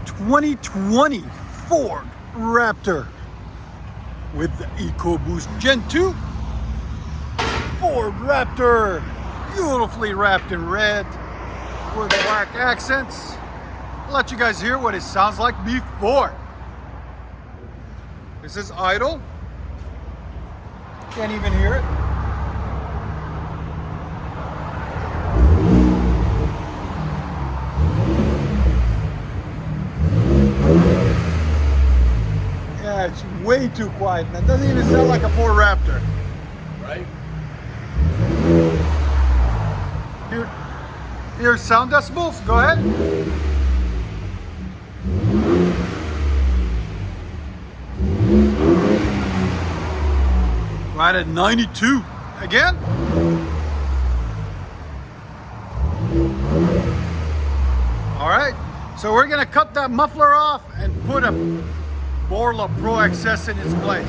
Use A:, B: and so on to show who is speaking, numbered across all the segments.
A: 2020 Ford Raptor with the EcoBoost Gen 2. Ford Raptor, beautifully wrapped in red with black accents. I'll let you guys hear what it sounds like before. This is idle. Can't even hear it. Yeah, it's way too quiet, man. It doesn't even sound like a Ford Raptor.
B: Right?
A: Here's sound decibels. Go ahead. Right at 92. Again. All right. So we're gonna cut that muffler off and put a Borla ProXS in its place.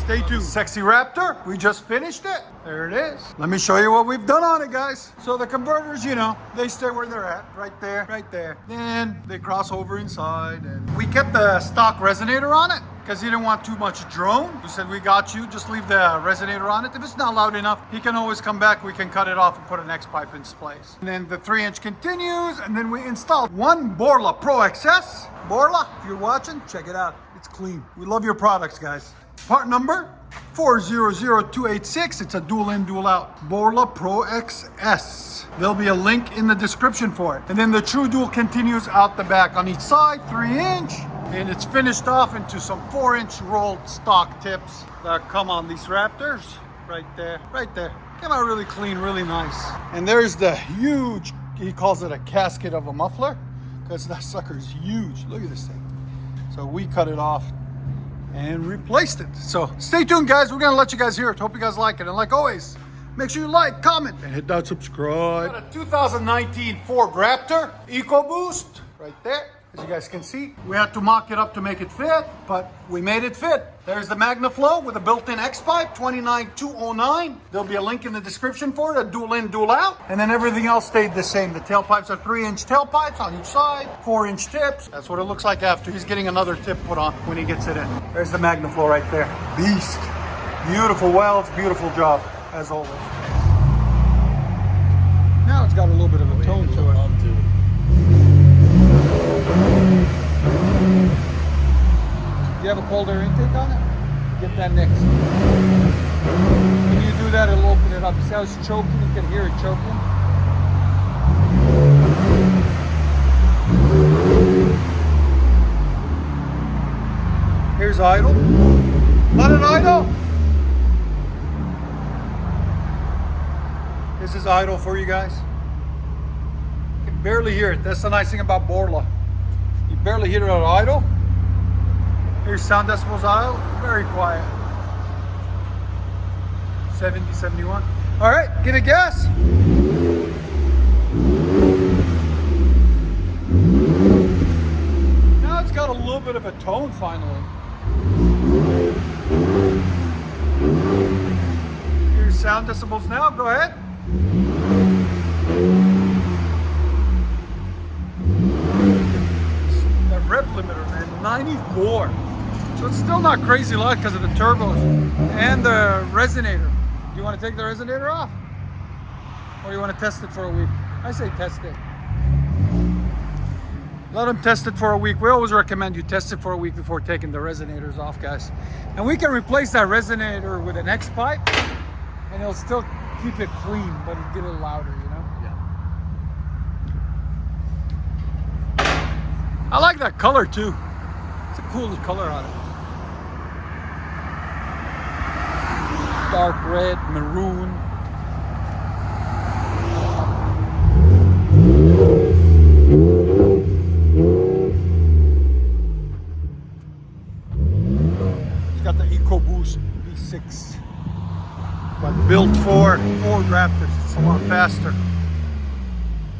A: Stay tuned. Sexy Raptor, we just finished it. There it is. Let me show you what we've done on it, guys. So the converters, you know, they stay where they're at, right there, right there. Then they cross over inside, and we kept the stock resonator on it because he didn't want too much drone. We said, we got you, just leave the resonator on it. If it's not loud enough, he can always come back. We can cut it off and put an X pipe in its place. And then the 3-inch continues, and then we installed one Borla ProXS. Borla, if you're watching, check it out. It's clean. We love your products, guys. Part number 400286. It's a dual in, dual out Borla ProXS. There'll be a link in the description for it. And then the true dual continues out the back on each side, 3-inch. And it's finished off into some 4-inch rolled stock tips that come on these Raptors. Right there, right there. Came out really clean, really nice. And there's the huge, he calls it a casket of a muffler, because that sucker's huge. Look at this thing. So we cut it off and replaced it. So stay tuned, guys. We're gonna let you guys hear it. Hope you guys like it. And like always, make sure you like, comment, and hit that subscribe. Got a 2019 Ford Raptor EcoBoost right there. As you guys can see, we had to mock it up to make it fit, but we made it fit. There's the Magnaflow with a built-in X-pipe, 29209. There'll be a link in the description for it, a dual in, dual out. And then everything else stayed the same. The tailpipes are 3-inch tailpipes on each side, 4-inch tips. That's what it looks like after. He's getting another tip put on when he gets it in. There's the Magnaflow right there. Beast. Beautiful welds, beautiful job, as always. Now it's got a little bit of a tone to it. Do you have a cold air intake on it? Get that next. When you do that, it'll open it up. See how it's choking? You can hear it choking. Here's idle. Let it idle. This is idle for you guys. You can barely hear it. That's the nice thing about Borla. You barely hear it at idle. Here's sound decibels idle, very quiet. 70, 71. All right, give it gas. Now it's got a little bit of a tone finally. Here's sound decibels now, go ahead. That rev limiter, man, 94. So it's still not crazy loud because of the turbos and the resonator. Do you want to take the resonator off? Or you want to test it for a week? I say test it. Let them test it for a week. We always recommend you test it for a week before taking the resonators off, guys. And we can replace that resonator with an X pipe and it'll still keep it clean, but it'll get it louder, you know? Yeah. I like that color too. It's a cool color on it. Dark red, maroon. It's got the EcoBoost V6. But built for Ford Raptors. It's a lot faster.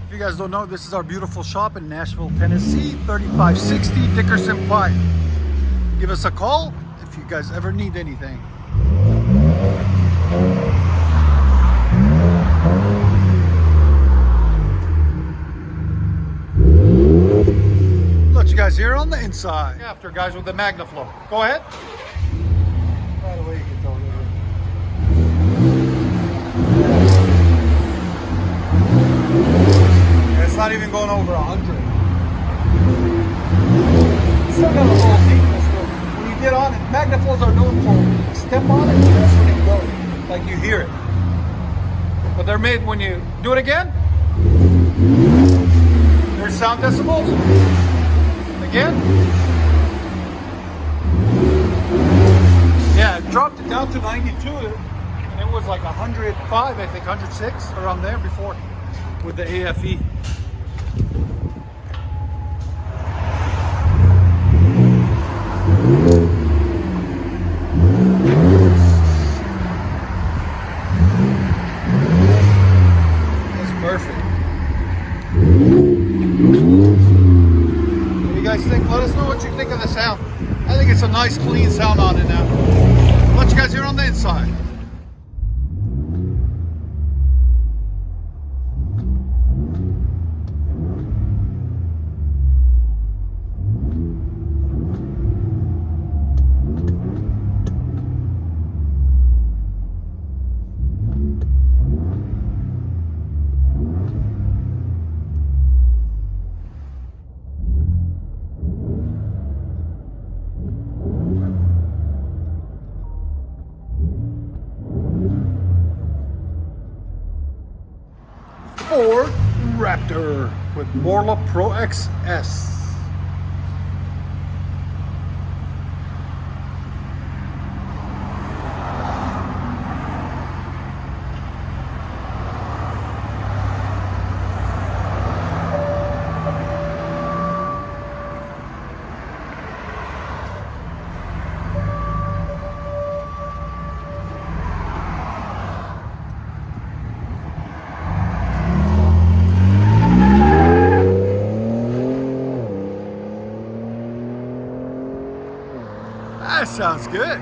A: If you guys don't know, this is our beautiful shop in Nashville, Tennessee, 3560 Dickerson Pike. Give us a call if you guys ever need anything. Let you guys here on the inside. After guys with the Magnaflow. Go ahead. Right away you get over there. It's not even going over 100. It's still got a little deepness though. When you get on it, Magnaflows are known for step on it, that's when it goes. Like you hear it. But they're made when you do it again. There's sound decibels. Again. Yeah, it dropped it down to 92. And it was like 105, I think, 106, around there before with the AFE. That's perfect. What do you guys think? Let us know what you think of the sound. I think it's a nice clean sound on it now. I'll let you guys hear on the inside. Ford Raptor with Borla ProXS. That sounds good.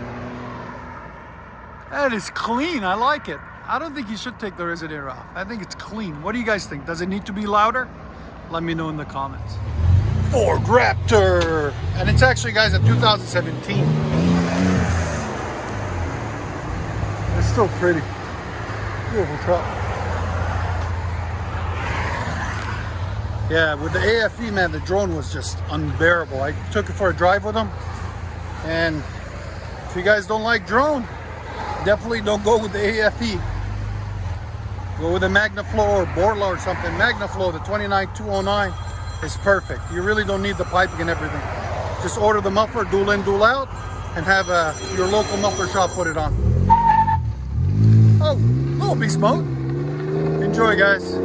A: That is clean. I like it. I don't think you should take the resonator off. I think it's clean. What do you guys think? Does it need to be louder? Let me know in the comments. Ford Raptor. And it's actually, guys, a 2017. It's still pretty. Beautiful truck. Yeah, with the AFE, man, the drone was just unbearable. I took it for a drive with them. And if you guys don't like drone, definitely don't go with the AFE. Go with the Magnaflow or Borla or something. Magnaflow, the 29209 is perfect. You really don't need the piping and everything. Just order the muffler, dual in, dual out, and have your local muffler shop put it on. Oh, little beast mode. Enjoy, guys.